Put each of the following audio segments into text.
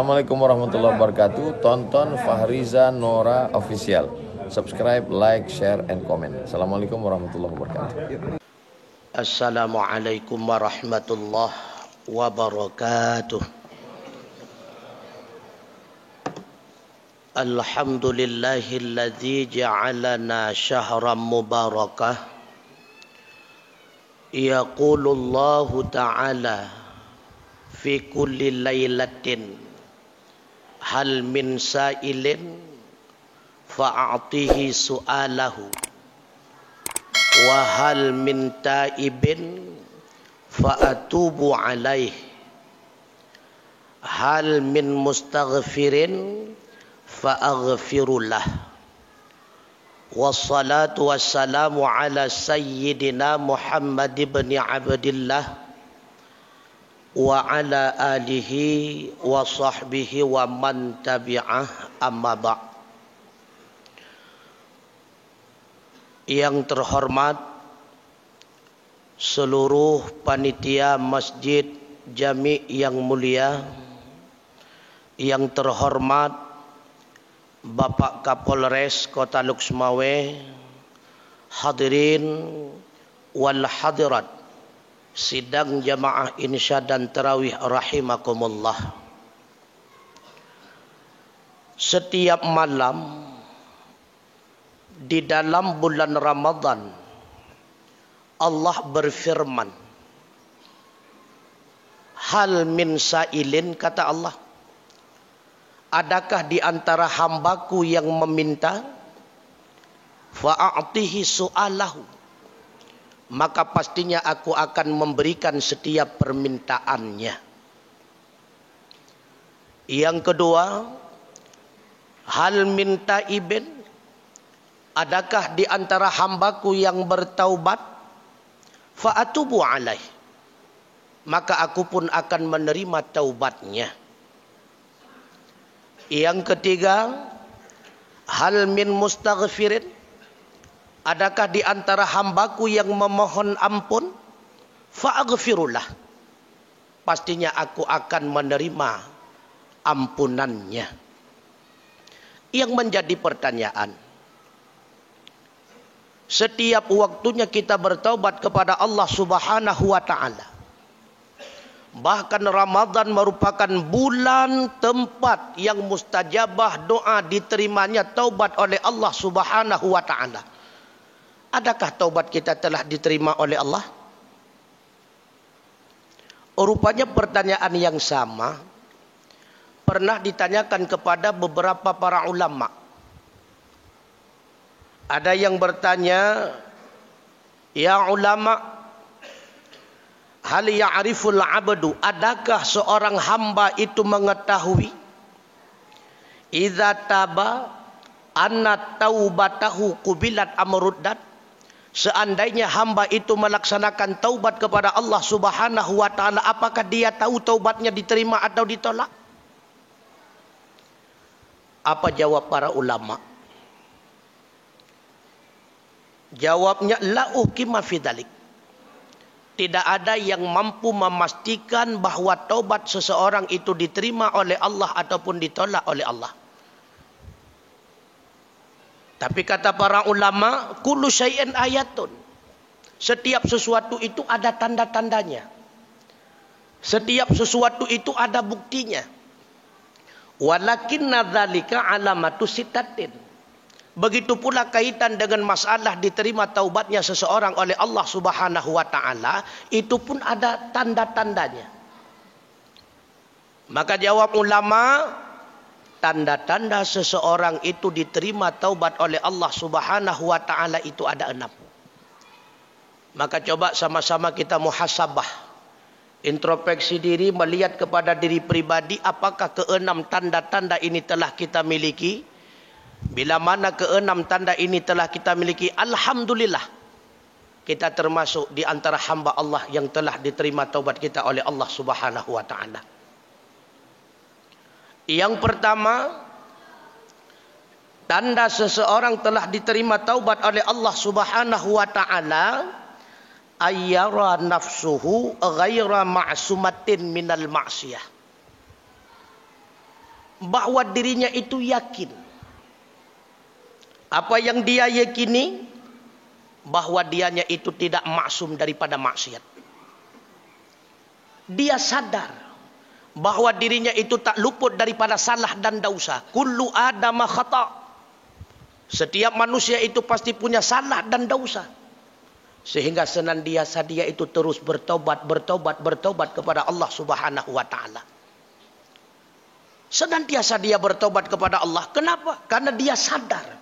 Assalamualaikum warahmatullahi wabarakatuh. Tonton Fahriza Nora Official. Subscribe, like, share, and comment. Assalamualaikum warahmatullahi wabarakatuh. Assalamualaikum warahmatullahi wabarakatuh. Alhamdulillahilladzi ja'alana syahran mubarakah. Yaqulullahu ta'ala fi kulli lailatin hal min sa'ilin fa'atihi su'alahu wa hal min ta'ibin fa'atubu alaih hal min mustaghfirin fa'aghfirullah. Wassalatu wassalamu ala sayyidina Muhammad ibn Abdillah wa ala alihi wa sahbihi wa man tabi'ah, amma ba'. Yang terhormat seluruh panitia Masjid Jami yang mulia, yang terhormat Bapak Kapolres Kota Luxmawe, hadirin wal hadirat sidang jamaah insya dan tarawih rahimakumullah. Setiap malam di dalam bulan Ramadan Allah berfirman, hal min sa'ilin, kata Allah, adakah di antara hambaku yang meminta, fa'atihi su'alahu, maka pastinya aku akan memberikan setiap permintaannya. Yang kedua, hal min taibin, adakah di antara hambaku yang bertaubat, fa'atubu alaih, maka aku pun akan menerima taubatnya. Yang ketiga, hal min mustaghfirin, adakah di antara hambaku yang memohon ampun, fa'aghfirullah, pastinya aku akan menerima ampunannya. Yang menjadi pertanyaan, setiap waktunya kita bertaubat kepada Allah Subhanahu wa ta'ala. Bahkan Ramadan merupakan bulan tempat yang mustajabah doa, diterimanya taubat oleh Allah Subhanahu wa ta'ala. Adakah taubat kita telah diterima oleh Allah? Rupanya pertanyaan yang sama pernah ditanyakan kepada beberapa para ulama. Ada yang bertanya, ya ulama, hal ya'riful abdu, adakah seorang hamba itu mengetahui idza taba anna taubatahu qubilat amruddat, seandainya hamba itu melaksanakan taubat kepada Allah Subhanahu wa ta'ala, apakah dia tahu taubatnya diterima atau ditolak? Apa jawab para ulama? Jawabnya, la ukima fi dzalik. Tidak ada yang mampu memastikan bahwa taubat seseorang itu diterima oleh Allah ataupun ditolak oleh Allah. Tapi kata para ulama, kullu syai'in ayatun. Setiap sesuatu itu ada tanda-tandanya. Setiap sesuatu itu ada buktinya. Walakinna dzalika alamatu sittatin. Begitu pula kaitan dengan masalah diterima taubatnya seseorang oleh Allah Subhanahu wa ta'ala, itu pun ada tanda-tandanya. Maka jawab ulama, tanda-tanda seseorang itu diterima taubat oleh Allah Subhanahu wa ta'ala itu ada 6. Maka coba sama-sama kita muhasabah, introspeksi diri, melihat kepada diri pribadi, apakah ke-6 tanda-tanda ini telah kita miliki? Bila mana ke-6 tanda ini telah kita miliki, alhamdulillah, kita termasuk di antara hamba Allah yang telah diterima taubat kita oleh Allah Subhanahu wa ta'ala. Yang pertama, tanda seseorang telah diterima taubat oleh Allah Subhanahu wa ta'ala, ayyara nafsuhu ghaira ma'sumatin minal ma'siyah. bahwa dirinya itu yakin. Apa yang dia yakini? Bahwa dianya itu tidak maksum daripada maksiat. Dia sadar bahwa dirinya itu tak luput daripada salah dan dosa. Kullu adama khata'. Setiap manusia itu pasti punya salah dan dosa. Sehingga senantiasa dia itu terus bertobat kepada Allah Subhanahu wa taala. Senantiasa dia bertobat kepada Allah. Kenapa? Karena dia sadar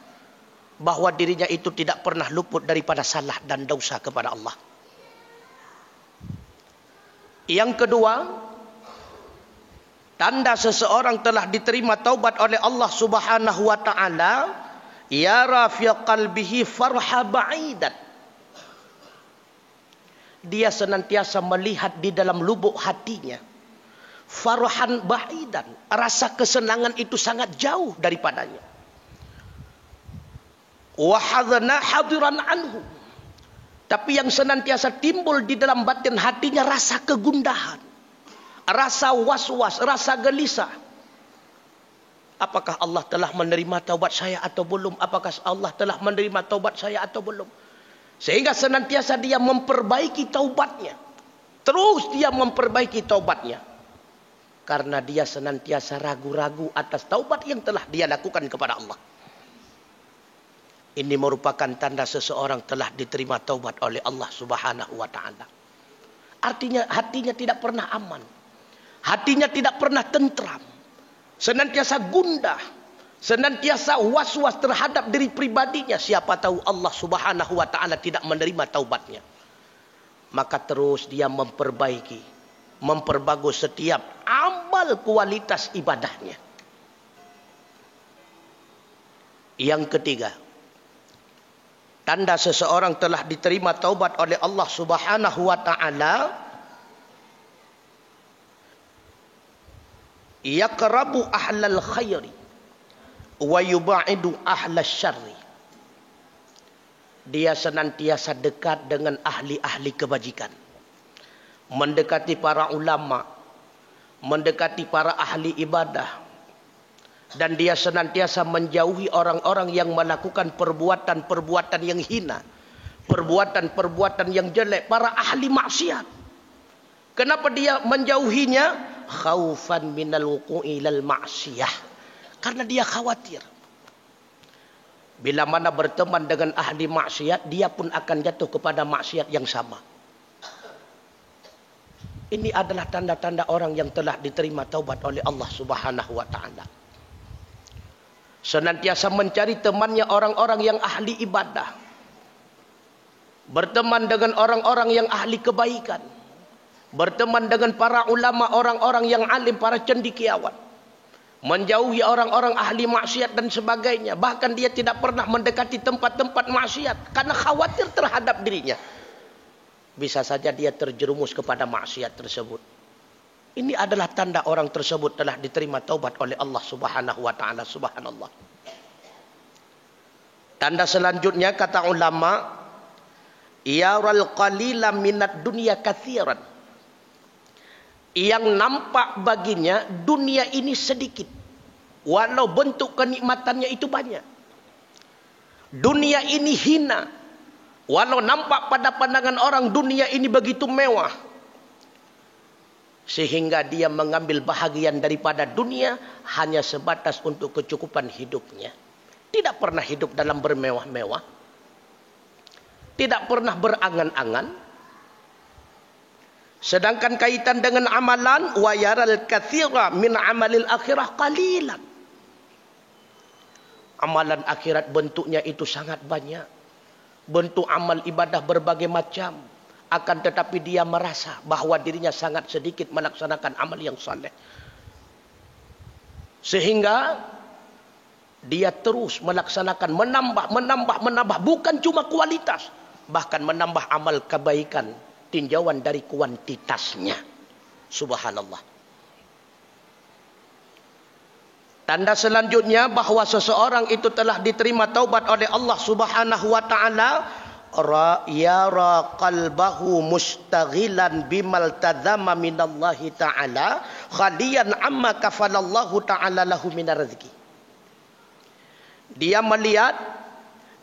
bahwa dirinya itu tidak pernah luput daripada salah dan dosa kepada Allah. Yang kedua, tanda seseorang telah diterima taubat oleh Allah Subhanahu wa taala, yara fi qalbihi farha ba'idat. Dia senantiasa melihat di dalam lubuk hatinya farhan ba'idan, rasa kesenangan itu sangat jauh daripadanya. Wa hadzana hadiran anhu. Tapi yang senantiasa timbul di dalam batin hatinya rasa kegundahan, rasa was-was, rasa gelisah. Apakah Allah telah menerima taubat saya atau belum? Apakah Allah telah menerima taubat saya atau belum? Sehingga senantiasa dia memperbaiki taubatnya. Terus dia memperbaiki taubatnya. Karena dia senantiasa ragu-ragu atas taubat yang telah dia lakukan kepada Allah. Ini merupakan tanda seseorang telah diterima taubat oleh Allah Subhanahu wa taala. Artinya hatinya tidak pernah aman. Hatinya tidak pernah tentram. Senantiasa gundah, senantiasa was-was terhadap diri pribadinya. Siapa tahu Allah Subhanahu wa taala tidak menerima taubatnya. Maka terus dia memperbagus setiap amal kualitas ibadahnya. Yang ketiga, tanda seseorang telah diterima taubat oleh Allah Subhanahu wa taala, yaqrabu ahlal khairi wa yubaidu ahlal syarri. Dia senantiasa dekat dengan ahli-ahli kebajikan, mendekati para ulama, mendekati para ahli ibadah, dan dia senantiasa menjauhi orang-orang yang melakukan perbuatan-perbuatan yang hina, perbuatan-perbuatan yang jelek, para ahli maksiat. Kenapa dia menjauhinya? Khaufan minal wuqu'i lal ma'siyah. Karena dia khawatir bila mana berteman dengan ahli maksiat, dia pun akan jatuh kepada maksiat yang sama. Ini adalah tanda-tanda orang yang telah diterima taubat oleh Allah Subhanahu wa taala. Senantiasa mencari temannya orang-orang yang ahli ibadah, berteman dengan orang-orang yang ahli kebaikan, berteman dengan para ulama, orang-orang yang alim, para cendekiawan, menjauhi orang-orang ahli maksiat dan sebagainya. Bahkan dia tidak pernah mendekati tempat-tempat maksiat karena khawatir terhadap dirinya. Bisa saja dia terjerumus kepada maksiat tersebut. Ini adalah tanda orang tersebut telah diterima taubat oleh Allah Subhanahu wa taala. Subhanallah. Tanda selanjutnya kata ulama, yaral qalila minad dunya katsiran. Yang nampak baginya dunia ini sedikit, walau bentuk kenikmatannya itu banyak. Dunia ini hina, walau nampak pada pandangan orang dunia ini begitu mewah. Sehingga dia mengambil bahagian daripada dunia hanya sebatas untuk kecukupan hidupnya. Tidak pernah hidup dalam bermewah-mewah. Tidak pernah berangan-angan. Sedangkan kaitan dengan amalan, wa yaral katsira min amalil akhirah qalilan. Amalan akhirat bentuknya itu sangat banyak. Bentuk amal ibadah berbagai macam. Akan tetapi dia merasa bahwa dirinya sangat sedikit melaksanakan amal yang saleh. Sehingga dia terus melaksanakan, menambah. Bukan cuma kualitas, bahkan menambah amal kebaikan, tinjauan dari kuantitasnya. Subhanallah. Tanda selanjutnya bahwa seseorang itu telah diterima taubat oleh Allah Subhanahu wa taala, yara qalbahu mustaghilan bimal tadzama minallahi ta'ala khaliyan amma kafalallahu ta'ala lahu minar rezeki. Dia melihat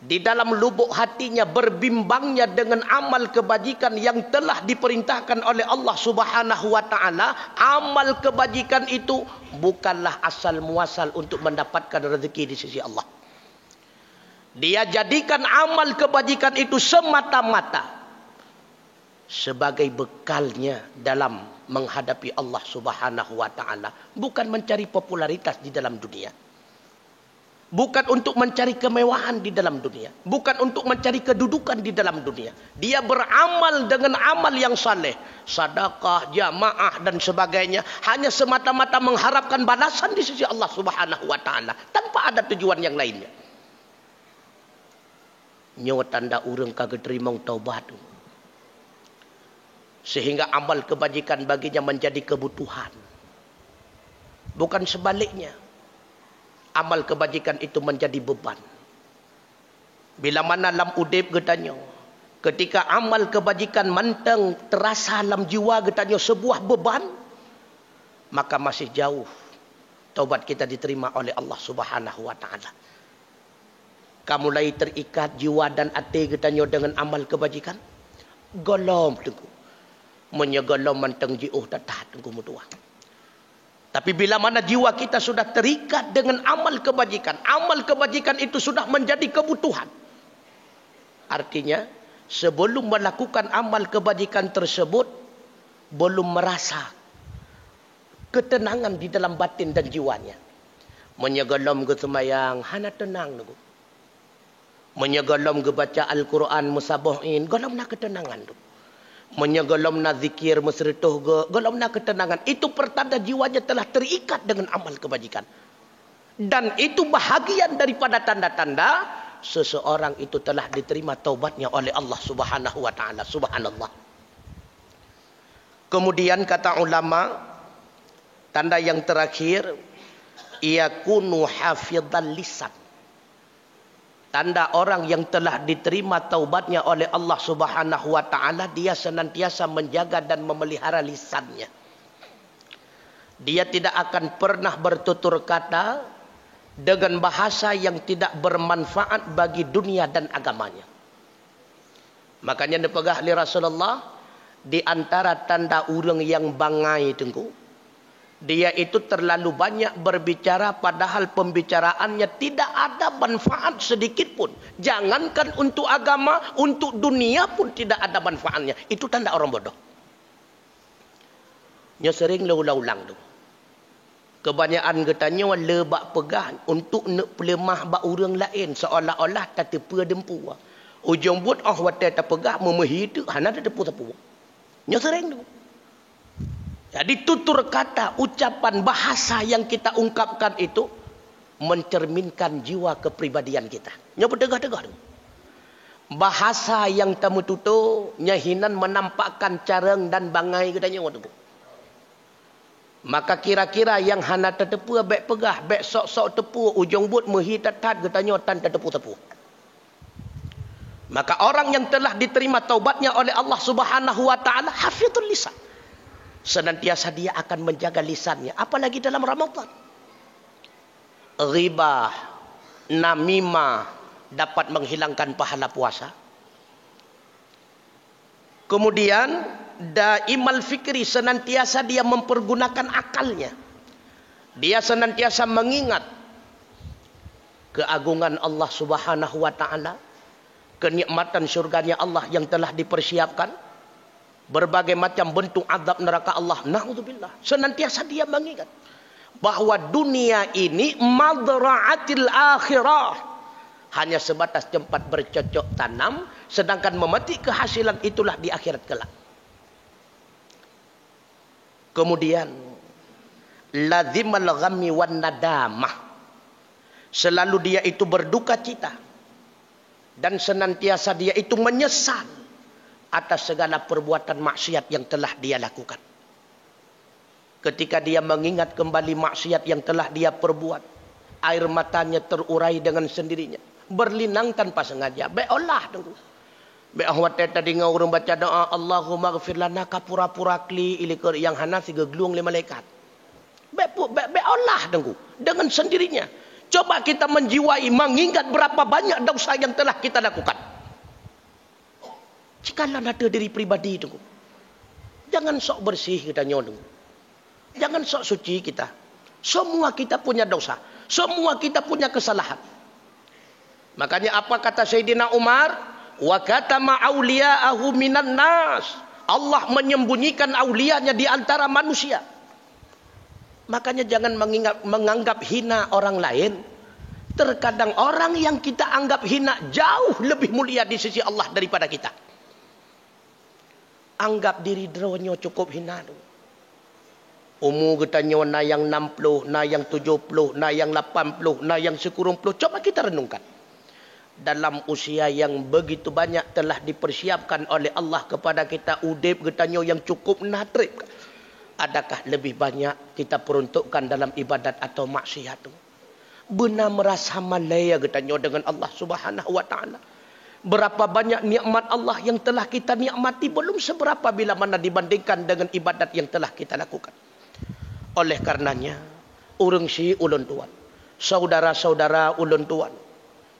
di dalam lubuk hatinya berbimbangnya dengan amal kebajikan yang telah diperintahkan oleh Allah Subhanahu wa taala. Amal kebajikan itu bukanlah asal muasal untuk mendapatkan rezeki di sisi Allah. Dia jadikan amal kebajikan itu semata-mata sebagai bekalnya dalam menghadapi Allah Subhanahu wa taala, bukan mencari popularitas di dalam dunia. Bukan untuk mencari kemewahan di dalam dunia. Bukan untuk mencari kedudukan di dalam dunia. Dia beramal dengan amal yang saleh. Sedekah, jamaah dan sebagainya. Hanya semata-mata mengharapkan balasan di sisi Allah Subhanahu wa ta'ala. Tanpa ada tujuan yang lainnya. Nyawa tanda urang kagak terima taubat. Sehingga amal kebajikan baginya menjadi kebutuhan. Bukan sebaliknya. Amal kebajikan itu menjadi beban. Bila mana lam udip getanya, ketika amal kebajikan manteng terasa dalam jiwa getanya sebuah beban, maka masih jauh taubat kita diterima oleh Allah Subhanahu wa taala. Kamu mulai terikat jiwa dan hati getanya dengan amal kebajikan, golom tengku. Menyegolom manteng jiuh tatah tengku mutua. Tapi bila mana jiwa kita sudah terikat dengan amal kebajikan itu sudah menjadi kebutuhan. Artinya, sebelum melakukan amal kebajikan tersebut, belum merasa ketenangan di dalam batin dan jiwanya. Menyegelom ke semayang, hana tenang. Menyegelom ke baca Al-Quran, musabahin, golom nak ketenangan. Menyegelom na zikir mesretuh golom na ketenangan. Itu pertanda jiwanya telah terikat dengan amal kebajikan. Dan itu bahagian daripada tanda-tanda seseorang itu telah diterima taubatnya oleh Allah Subhanahu wa taala. Subhanallah. Kemudian kata ulama, tanda yang terakhir, yakunu hafidhal lisan. Tanda orang yang telah diterima taubatnya oleh Allah Subhanahu wa taala, dia senantiasa menjaga dan memelihara lisannya. Dia tidak akan pernah bertutur kata dengan bahasa yang tidak bermanfaat bagi dunia dan agamanya. Makanya dipegah oleh Rasulullah, di antara tanda urang yang bangai tengku, dia itu terlalu banyak berbicara padahal pembicaraannya tidak ada manfaat sedikit pun. Jangankan untuk agama, untuk dunia pun tidak ada manfaatnya. Itu tanda orang bodoh. Nya sering ulang tu. Kebanyakan katanya lebak pegah untuk nak pelemah bak orang lain seolah-olah tak tepu dempu. Ujung buat wate tak pegah memehi tu hana ada tepu-tepu. Nya sering tu. Jadi tutur kata, ucapan, bahasa yang kita ungkapkan itu mencerminkan jiwa kepribadian kita. Nya berdegah-degah. Bahasa yang tamu tutur, nyahinan menampakkan carang dan bangai katanya waktu. Maka kira-kira yang hana tertepu, bek pegah, bek sok-sok tepu, ujung but mehi tatat katanya tan tertepu-tepu. Maka orang yang telah diterima taubatnya oleh Allah Subhanahu wa taala, hafizul lisan. Senantiasa dia akan menjaga lisannya. Apalagi dalam Ramadan. Ghibah, namimah dapat menghilangkan pahala puasa. Kemudian, daimal fikri, senantiasa dia mempergunakan akalnya. Dia senantiasa mengingat keagungan Allah Subhanahu wa taala, kenikmatan syurganya Allah yang telah dipersiapkan. Berbagai macam bentuk azab neraka Allah. Na'udzubillah. Senantiasa dia mengingat bahawa dunia ini madra'atil akhirah. Hanya sebatas tempat bercocok tanam. Sedangkan memetik kehasilan itulah di akhirat kelak. Kemudian, lazimal ghammi wan nadamah. Selalu dia itu berduka cita. Dan senantiasa dia itu menyesal atas segala perbuatan maksiat yang telah dia lakukan. Ketika dia mengingat kembali maksiat yang telah dia perbuat, air matanya terurai dengan sendirinya, berlinang tanpa sengaja. Beolah tunggu. Beahwat tadi ngurung baca doa Allahumma ghfir lana kapura-pura kli ilikor yang hana si geglung le malaikat. Be olah dengan sendirinya. Coba kita menjiwai, mengingat berapa banyak dosa yang telah kita lakukan. Jikalau ada diri pribadi tunggu. Jangan sok bersih kita nyodong. Jangan sok suci kita. Semua kita punya dosa. Semua kita punya kesalahan. Makanya apa kata Sayyidina Umar? Wa katama awliya'ahu minan nas. Allah menyembunyikan aulianya di antara manusia. Makanya jangan menganggap hina orang lain. Terkadang orang yang kita anggap hina jauh lebih mulia di sisi Allah daripada kita. Anggap diri dronyo cukup hina. Umur katanya na yang 60, na yang 70, na yang 80, na yang 90. Coba kita renungkan. Dalam usia yang begitu banyak telah dipersiapkan oleh Allah kepada kita udip katanya yang cukup natrib. Adakah lebih banyak kita peruntukkan dalam ibadat atau maksiat? Benar merasa malaya katanya dengan Allah Subhanahu wa taala. Berapa banyak nikmat Allah yang telah kita nikmati belum seberapa bila mana dibandingkan dengan ibadat yang telah kita lakukan. Oleh karenanya, urang si ulun tuan, saudara-saudara ulun tuan,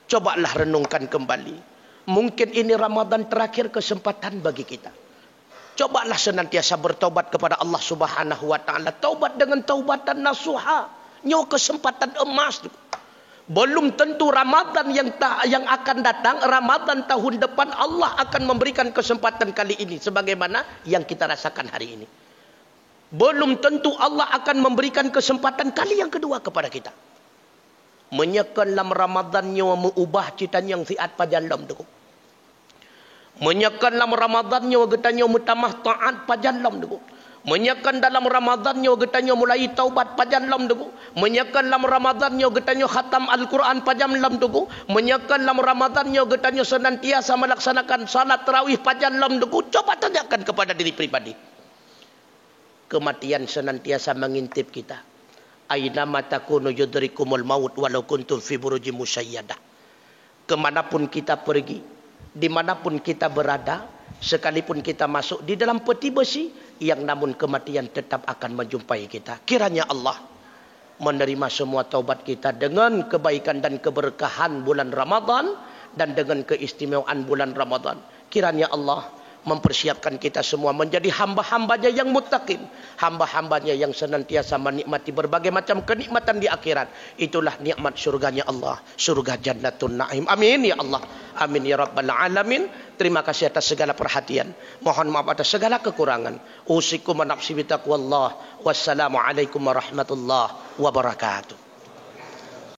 cobalah renungkan kembali. Mungkin ini Ramadan terakhir kesempatan bagi kita. Cobalah senantiasa bertaubat kepada Allah Subhanahu wa taala. Taubat dengan taubatan nasuha. Nyo kesempatan emas. Belum tentu Ramadan yang akan datang, Ramadan tahun depan Allah akan memberikan kesempatan kali ini sebagaimana yang kita rasakan hari ini. Belum tentu Allah akan memberikan kesempatan kali yang kedua kepada kita. Menyekan dalam Ramadan nyo mengubah citanya yang siat pajalam tu. Menyekan dalam Ramadannya getanya mutamah taat pajalam debu. Menyekan dalam Ramadannya getanya mulai taubat pajalam debu. Menyekan dalam Ramadannya getanya khatam Al-Quran pajalam debu. Menyekan dalam Ramadannya getanya senantiasa melaksanakan salat tarawih pajalam debu. Coba tanyakan kepada diri pribadi. Kematian senantiasa mengintip kita. Aina matakunu yudrikumul maut walau kuntum fi burujim musayyadah. Kemanapun kita pergi, dimanapun kita berada, sekalipun kita masuk di dalam peti besi, yang namun kematian tetap akan menjumpai kita. Kiranya Allah menerima semua taubat kita dengan kebaikan dan keberkahan bulan Ramadan dan dengan keistimewaan bulan Ramadan. Kiranya Allah mempersiapkan kita semua menjadi hamba-hambanya yang muttaqin, hamba-hambanya yang senantiasa menikmati berbagai macam kenikmatan di akhirat. Itulah nikmat surganya Allah, surga Jannatun Naim. Amin ya Allah, amin ya Rabbal Alamin. Terima kasih atas segala perhatian, mohon maaf atas segala kekurangan. Usikum wa nafsi bitaqwallah. Wassalamualaikum warahmatullahi wabarakatuh.